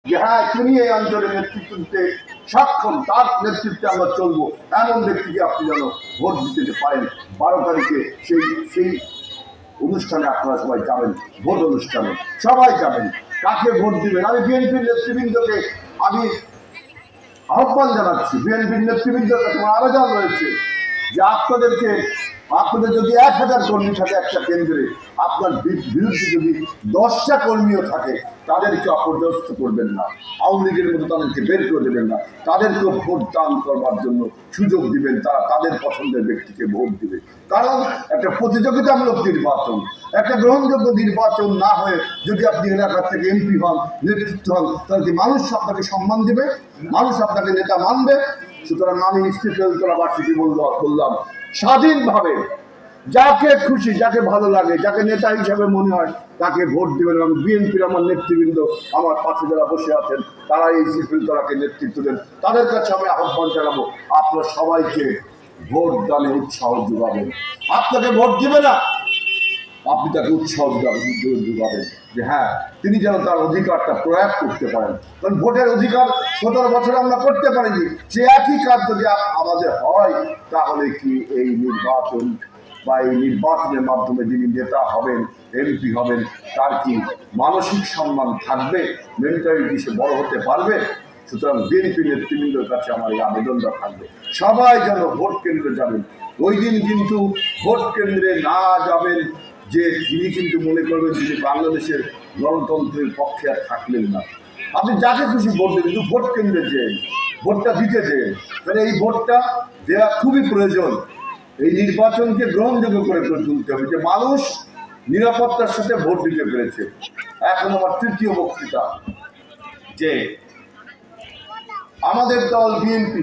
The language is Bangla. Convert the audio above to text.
যে হ্যাঁ তিনি এই অঞ্চলের নেতৃত্ব দিতে সক্ষম, তার নেতৃত্বে আমরা চলবো, এমন ব্যক্তিকে আপনি যেন ভোট দিতে পারেন। 12 তারিখে সেই অনুষ্ঠানে আপনারা সবাই যাবেন, ভোট অনুষ্ঠানে সবাই যাবেন। কাকে ভোট দিবেন? আমি বিএনপির নেতৃবৃন্দকে আমি আহ্বান জানাচ্ছি, বিএনপির নেতৃবৃন্দের কাছে আমার আবেদন রয়েছে যে আপনাদের যদি 1000 কর্মী থাকে একটা কেন্দ্রে, আপনার বিরুদ্ধে যদি 10টা কর্মীও থাকে, তাদেরকে অপদস্থ করবেন না, আওয়ামী লীগের মতো তাদেরকে বের করে দেবেন না, তাদেরকেও ভোট দান করবার জন্য সুযোগ দিবেন, তারা তাদের পছন্দের ব্যক্তিকে ভোট দিবে। কারণ একটা প্রতিযোগিতামূলক নির্বাচন, একটা গ্রহণযোগ্য নির্বাচন না হয়ে যদি আপনি এলাকার থেকে এমপি হন, নেতৃত্ব হন, তাহলে কি মানুষ আপনাকে সম্মান দিবে? মানুষ আপনাকে নেতা মানবে? সুতরাং আমি বেলতলাবাসীকে বললাম, স্বাধীনভাবে যাকে খুশি, যাকে ভালো লাগে, যাকে নেতা হিসাবে মনে হয় তাকে ভোট দিবেন। এবং বিএনপির আমার নেতৃবৃন্দ আমার পাশে যারা বসে আছেন, তারা এই বেলতলাকে নেতৃত্ব দেন, তাদের কাছে আমি আহ্বান জানাবো, আপনারা সবাইকে ভোট দানে উৎসাহ যোগাবেন। আপনাকে ভোট দিবে না, আপনি তাকে উৎসাহ যোগাবেন যে হ্যাঁ তিনি যেন তার অধিকারটা প্রয়োগ করতে পারেন। কারণ ভোটের অধিকার 17 বছরে আমরা করতে পারিনি, সে একই কাজ যদি আমাদের হয়, তাহলে কি এই নির্বাচন বা এই নির্বাচনের মাধ্যমে যিনি নেতা হবেন, এমপি হবেন, তার কি মানসিক সম্মান থাকবে? মেন্টালিটি সে বড় হতে পারবে? সুতরাং বিএনপি নেতৃবৃন্দের কাছে আমার এই আবেদনটা থাকবে, সবাই যেন ভোট কেন্দ্রে যাবেন। ওই দিন কিন্তু ভোট কেন্দ্রে না যাবেন যে যিনি কিন্তু মনে করবেন তিনি বাংলাদেশের গণতন্ত্রের পক্ষে আর থাকলেন না। আপনি যাকে খুশি ভোট দেন, কিন্তু ভোট কেন্দ্রে যেন ভোটটা দিতে যেন, তাহলে এই ভোটটা দেওয়া খুবই প্রয়োজন। এই নির্বাচনকে গ্রহণযোগ্য করে তুলতে হবে যে মানুষ নিরাপত্তার সাথে ভোট দিতে পেরেছে। এখন আমার তৃতীয় বক্তৃতা যে আমাদের দল বিএনপি